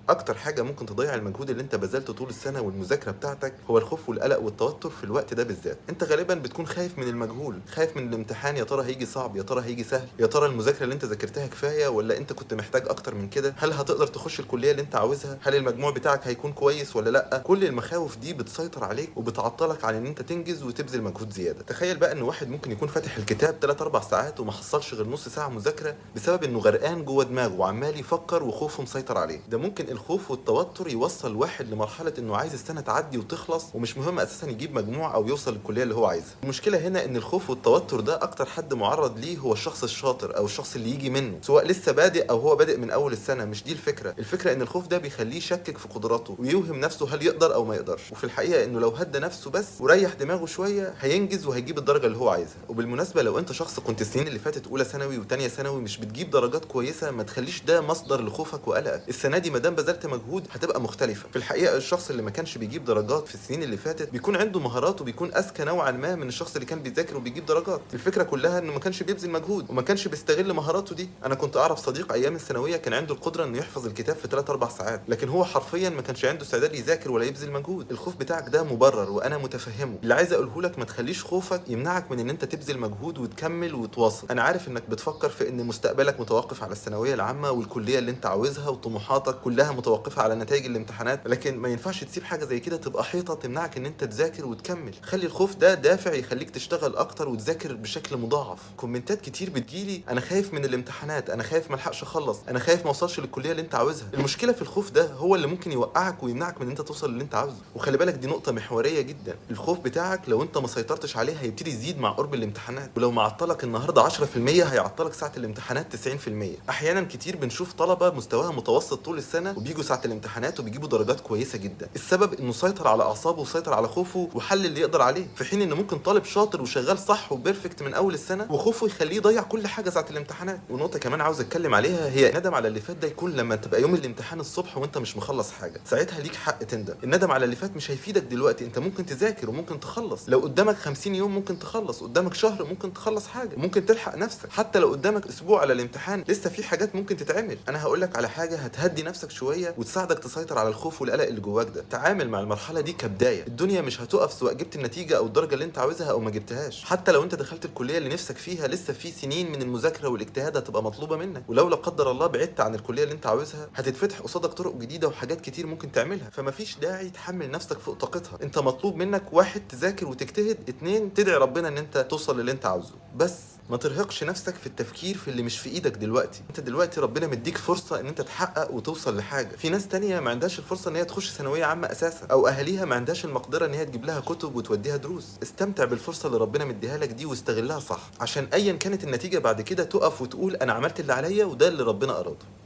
اكتر حاجه ممكن تضيع المجهود اللي انت بذلته طول السنه والمذاكره بتاعتك هو الخوف والقلق والتوتر في الوقت ده بالذات. انت غالبا بتكون خايف من المجهول، خايف من الامتحان، يا ترى هيجي صعب، يا ترى هيجي سهل، يا ترى المذاكره اللي انت ذاكرتها كفايه ولا انت كنت محتاج اكتر من كده، هل هتقدر تخش الكليه اللي انت عاوزها، هل المجموع بتاعك هيكون كويس ولا لا. كل المخاوف دي بتسيطر عليك وبتعطلك عن ان انت تنجز وتبذل مجهود زياده. تخيل بقى ان واحد ممكن يكون فاتح الكتاب 3 4 ساعات وما حصلش غير نص ساعه مذاكره بسبب انه غرقان جوه دماغه وعمال يفكر وخوفه مسيطر عليه. ده ممكن الخوف والتوتر يوصل واحد لمرحله انه عايز السنه تعدي وتخلص ومش مهم اساسا يجيب مجموع او يوصل للكليه اللي هو عايزها. المشكله هنا ان الخوف والتوتر ده اكتر حد معرض ليه هو الشخص الشاطر او الشخص اللي يجي منه، سواء لسه بادئ او هو بادئ من اول السنه. مش دي الفكره ان الخوف ده بيخليه يشكك في قدراته ويوهم نفسه هل يقدر او ما يقدرش، وفي الحقيقه انه لو هدى نفسه بس وريح دماغه شويه هينجز وهيجيب الدرجه اللي هو عايزها. وبالمناسبه لو انت شخص كنت السنين اللي فاتت اولى ثانوي وثانيه ثانوي مش بتجيب درجات كويسه، ما تخليش ده مصدر لخوفك وقلقك. السنه دي ما دام بذلت مجهود هتبقى مختلفه. في الحقيقه الشخص اللي ما كانش بيجيب درجات في السنين اللي فاتت بيكون عنده مهارات وبيكون اذكى نوعا ما من الشخص اللي كان بيذاكر وبيجيب درجات. الفكره كلها انه ما كانش بيبذل مجهود وما كانش بيستغل مهاراته دي. انا كنت اعرف صديق ايام الثانويه كان عنده القدره انه يحفظ الكتاب في 3 4 ساعات، لكن هو حرفيا ما كانش عنده استعداد يذاكر ولا يبذل مجهود. الخوف بتاعك ده مبرر وانا متفهمه. اللي عايز اقوله لك ما تخليش خوفك يمنعك من ان انت تبذل مجهود وتكمل وتواصل. انا عارف انك بتفكر في ان مستقبلك متوقف على الثانويه العامه والكليه اللي انت عاوزها وطموحاتك كلها متوقفه على نتائج الامتحانات، لكن ما ينفعش تسيب حاجه زي كده تبقى حيطه تمنعك ان انت تذاكر وتكمل. خلي الخوف ده دافع يخليك تشتغل اكتر وتذاكر بشكل مضاعف. كومنتات كتير بتجيلي انا خايف من الامتحانات، انا خايف ما الحقش اخلص، انا خايف ما اوصلش للكليه اللي انت عاوزها. المشكله في الخوف ده هو اللي ممكن يوقعك ويمنعك من ان انت توصل للي انت عاوزه. وخلي بالك دي نقطه محوريه جدا. الخوف بتاعك لو انت ما سيطرتش عليه هيبتدي يزيد مع قرب الامتحانات، ولو معطلك النهارده 10% هيعطلك ساعه الامتحانات 90%. احيانا كتير بنشوف طلبه مستواها متوسط طول السنه وبيجوا ساعه الامتحانات وبيجيبوا درجات كويسه جدا. السبب انه سيطر على اعصابه وسيطر على خوفه وحل اللي يقدر عليه، في حين ان ممكن طالب شاطر وشغال صح وبيرفكت من اول السنه وخوفه يخليه يضيع كل حاجه ساعه الامتحانات. ونقطه كمان عاوز اتكلم عليها هي الندم على اللي فات ده يكون لما تبقى يوم الامتحان الصبح وانت مش مخلص حاجه، ساعتها ليك حق تندم. الندم على اللي فات مش هيفيدك دلوقتي، انت ممكن تذاكر وممكن تخلص. لو قدامك 50 يوم ممكن تخلص، قدامك شهر ممكن تخلص حاجه، ممكن تلحق نفسك. حتى لو قدامك اسبوع على الامتحان لسه في حاجات ممكن تتعمل. انا هقول لك على حاجه هتهدي نفسك شويه وتساعدك تسيطر على الخوف والقلق اللي جواك ده. تعامل مع المرحله دي كبدايه. الدنيا مش هتقف سواء جبت النتيجه او الدرجه اللي انت عاوزها او ما جبتهاش. حتى لو انت دخلت الكليه اللي نفسك فيها لسه في سنين من المذاكره والاجتهاد هتبقى مطلوبه منك، ولو لا قدر الله بعدت عن الكليه اللي انت عاوزها هتتفتح قصادك طرق جديده وحاجات كتير ممكن تعملها. فمفيش داعي تحمل نفسك فوق طاقتها. انت مطلوب منك 1 تذاكر وتجتهد، 2 تدعي ربنا ان انت توصل للي انت عاوزه. بس ما ترهقش نفسك في التفكير في اللي مش في ايدك دلوقتي. انت دلوقتي ربنا مديك فرصه ان انت تحقق وتوصل لحاجه. في ناس تانية ما عندهاش الفرصه ان هي تخش ثانويه عامه اساسا، او اهاليها ما عندهاش المقدره ان هي تجيب لها كتب وتوديها دروس. استمتع بالفرصه اللي ربنا مديها لك دي واستغلها صح، عشان ايا كانت النتيجه بعد كده تقف وتقول انا عملت اللي عليا وده اللي ربنا اراده.